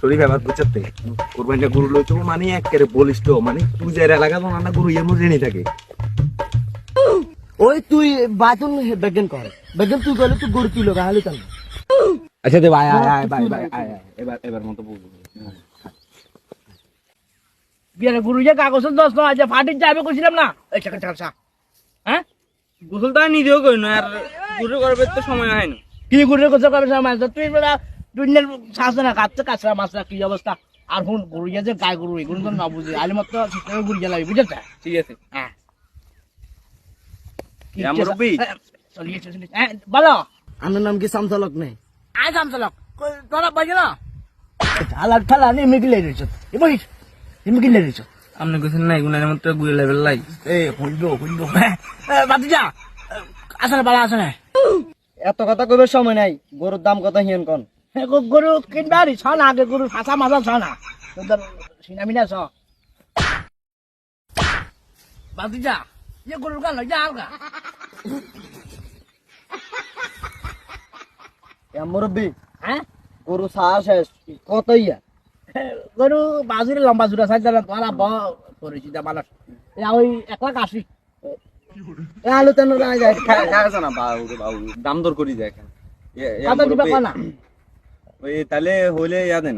শরীফ এবার বুঝতে কোরবানিটা গরু লইতো মানে একেবারে বলিস তো মানে তুই যে এলাকা তো না গরু এর মধ্যে নেই থাকে ওই তুই বাতুন বেগেন কর বেগেন তুই গেলে তুই গরু তুই লগা হালি তাল আচ্ছা দে ভাই আয় আয় ভাই ভাই আয় এবার এবার মতো বলবো বিয়ার গরু যে কাগজের দোষ না আজ ফাটির যাবে কইছিলাম না এই টাকা টাকা হ্যাঁ গোসল তো নিজেও করি না আর গুরু করবে তো সময় হয় না কি গরুর কথা কবে সময় তুই বেলা দুনিয়ার শ্বাস না কাটছে কাছরা মাছরা কি অবস্থা আর হুন গরু যে গায়ে গরু এগুলো তো না বুঝি আলি মাত্র সিস্টেমে গরু গেলাবি বুঝেছ ঠিক আছে হ্যাঁ মুরব্বি বলো আমার নাম কি শামসলক নেই আয় শামসলক তোরা বাজে না ঝালাক ফালা নেই মিগলে রইছ এবার মিগলে রইছ আপনি গোসল নাই গুনার মতো গুড়ে লেভেল লাই এ হইলো বাতি যা আসলে বালা আসলে এত কথা কইবার সময় নাই গরুর দাম কত হিয়ন কোন গরু কিনবারি ছ না আগে গরু ফাঁসা মাছা ছ না তোদের সিনামিনা ছ বাতি যা ये গরুর গান লই যা আলগা মুরব্বি হ্যাঁ গরু সার শেষ কত ইয়া গরু বাজুরে লম্বা জুড়া সাইজ জানা তোরা ব করেছি দা মানুষ ওই 1,80,000 এ আলু তেন যায় খাওয়া না বাবু দাম দর করি যায় কত দিবা কোনা ওই তাহলে হলে ইয়া দেন